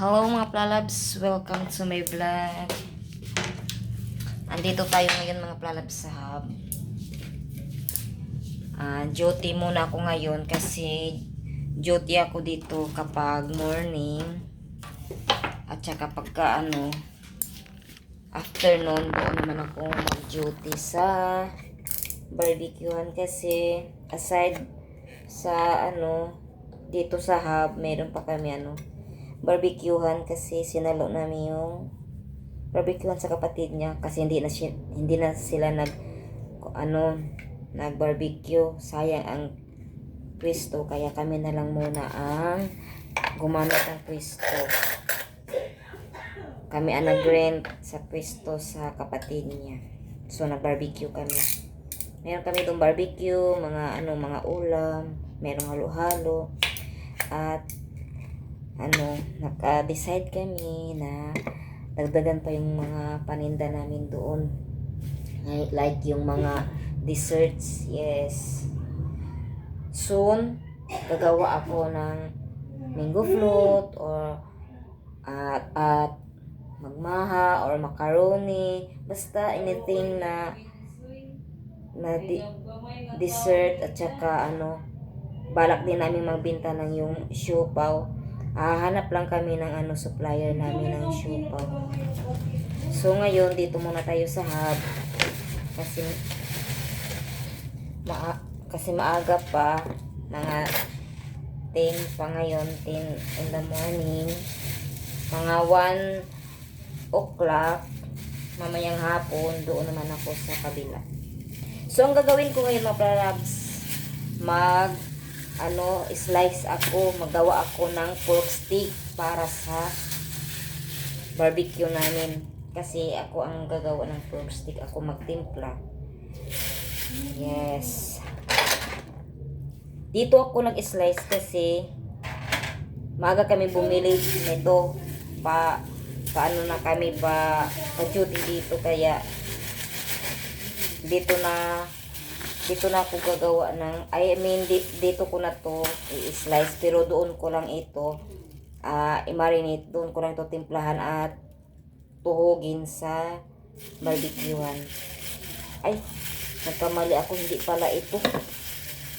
Hello mga plalabs, welcome to my vlog. Andito tayo ngayon mga plalabs sa hub. Duty muna ako ngayon kasi duty ako dito kapag morning at saka pagka afternoon doon naman ako mag-duty sa barbecuehan kasi aside sa dito sa hub meron pa kami barbecuehan kasi sinalo namin yung barbecuehan sa kapatid niya kasi hindi na sila nag-barbecue. Sayang ang pwesto kaya kami na lang muna ang gumamit ng pwesto. Kami ang nag-rent sa pwesto sa kapatid niya. So nag-barbecue kami. Meron kami itong barbecue, mga ulam, merong halo-halo at naka-decide kami na dagdagan pa yung mga paninda namin doon. Like yung mga desserts, yes. Soon, gagawa ako ng mango float or at magmaha or macaroni. Basta anything na dessert at saka balak din namin magbenta ng yung siopaw. Hanap lang kami ng supplier namin ng siopaw. So ngayon dito muna tayo sa hub kasi maaga pa, mga 10 pa ngayon, 10 in the morning, mga 1 o'clock mamayang hapon doon naman ako sa kabila. So ang gagawin ko ngayon mga pralabs, slice ako, magawa ako ng pork stick para sa barbecue namin. Kasi ako ang gagawa ng pork stick, ako magtimpla. Yes. Dito ako nag-slice kasi maaga kami bumili nito paano na kami pa-duty dito kaya dito na ako gagawa dito ko na to i-slice pero doon ko lang ito i-marinate, doon ko lang ito timplahan at tuhugin sa barbecuehan. Ay, nagkamali ako, hindi pala ito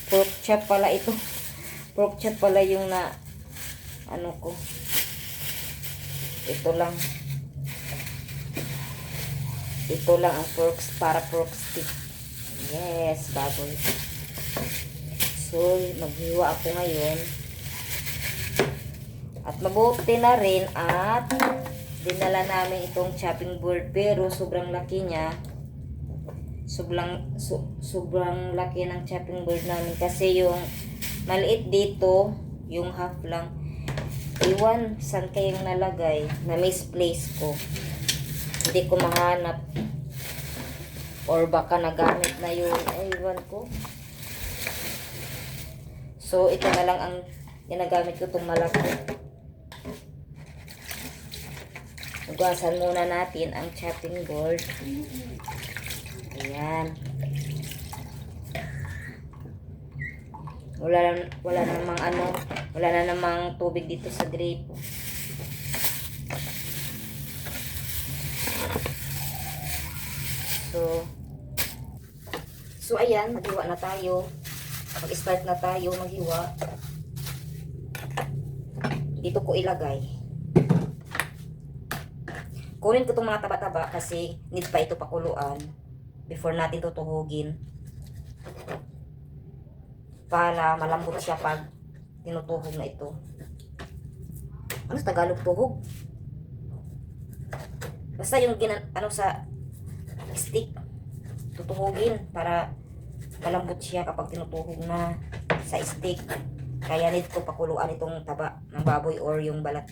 pork chop pala ito. Pork chop pala yung ko. Ito lang ang para pork stick. Yes, baboy. So, maghiwa ako ngayon. At mabuti na rin at dinala namin itong chopping board pero sobrang laki niya. Sobrang laki ng chopping board namin kasi yung maliit dito, yung half lang. Iwan, saan kayong nalagay? Na-misplace ko. Hindi ko mahanap. Or baka nagamit na yun. Iwan ko. So, ito na lang ang ginagamit ko, itong malaki. Ugasan muna natin ang chopping board. Ayan. Wala na namang tubig dito sa gripo. So ayan, maghiwa na tayo. Mag-start na tayo maghiwa. Dito ko ilagay. Kunin ko itong mga taba-taba kasi need pa ito pakuluan before natin tutuhugin. Para malambot siya pag tinutuhog na ito. Ano sa Tagalog tuhog? Basta yung sa stick tutuhugin para malambot siya kapag tinutuhog na sa stick. Kaya need ko pakuluan itong taba ng baboy or yung balat.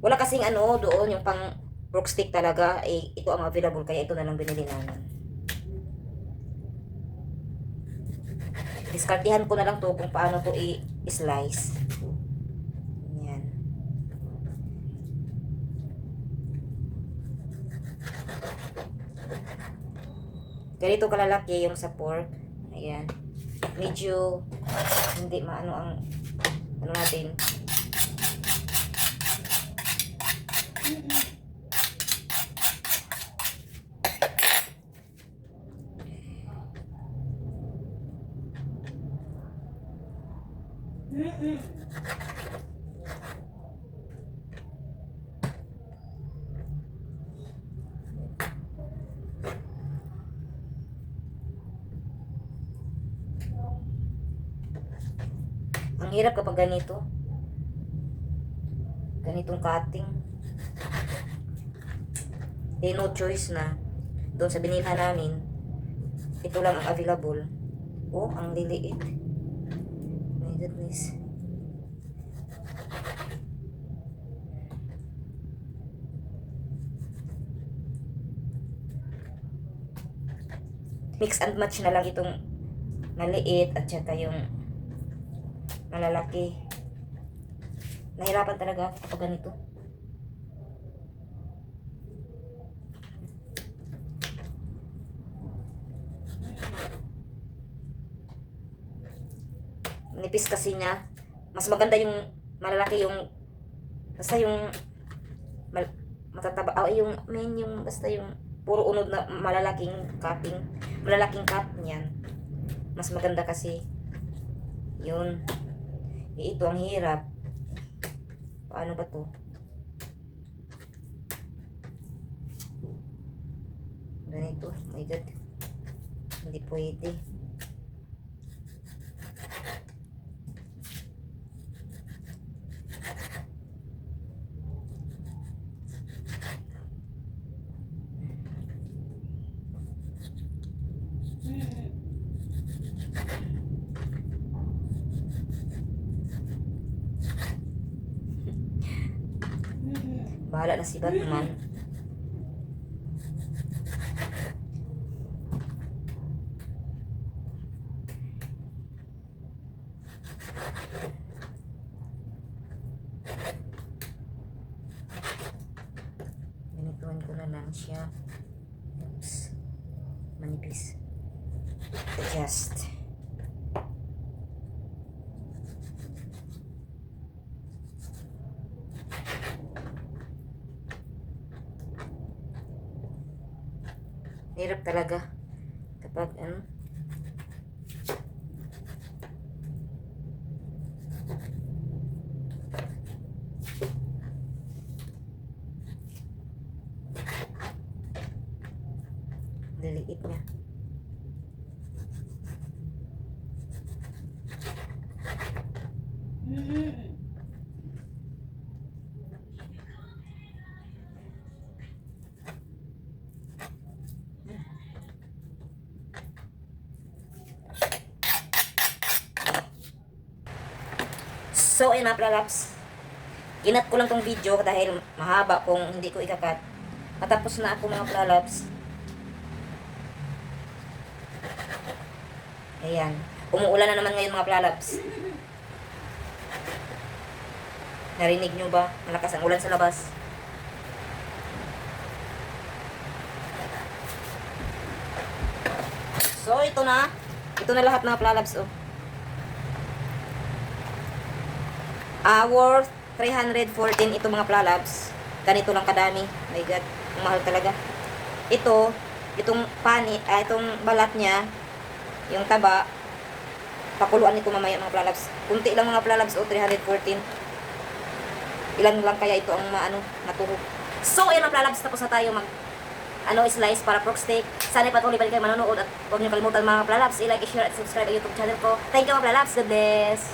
Wala kasing doon yung pang pork stick talaga, ito ang available kaya ito na lang binili namin. Diskartihan ko na lang to kung paano to i-slice. Yan. Ganito kalalaki yung sa pork. Ayan. Medyo hindi maano ang natin. Ang hirap kapag ganito. Ganitong cutting. Eh, no choice na. Doon sa binilhan namin, ito lang ang available. Oh, ang liliit. My goodness. Mix and match na lang itong maliit at saka yung malalaki. Nahirapan talaga ako kapag ganito. Nipis kasi niya. Mas maganda yung malalaki yung basta yung matataba. Yung basta yung puro unod na malalaking cutting. Malalaking cut niyan. Mas maganda kasi yun. Ito ang hirap. Paano ba to? Ganito. Oh my God. Hindi pwede. Bahala na si Batman. Ganituan ko na lang siya. Oops. Manipis. Adjust. Hirap talaga kapag liliit niya. So, ayun mga pralaps. Ginat ko lang tong video dahil mahaba kung hindi ko ikakat. Matapos na ako mga pralaps. Ayan. Umuulan na naman ngayon mga pralaps. Narinig nyo ba? Malakas ang ulan sa labas. So, ito na. Ito na lahat mga pralaps. Oh. Worth 314 ito mga pralabs. Ganito lang kadami. My God, mahal talaga. Itong itong balat niya, yung taba, pakuluan nito mamaya mga pralabs. Kunti lang mga pralabs, 314. Ilan lang kaya ito ang matuhog. So, ayan mga pralabs, tapos na tayo slice para pork steak. Sana patuloy pa rin kayo manonood at huwag niyo kalimutan mga pralabs, i-like, i-share at subscribe ang YouTube channel ko. Thank you mga pralabs. God bless.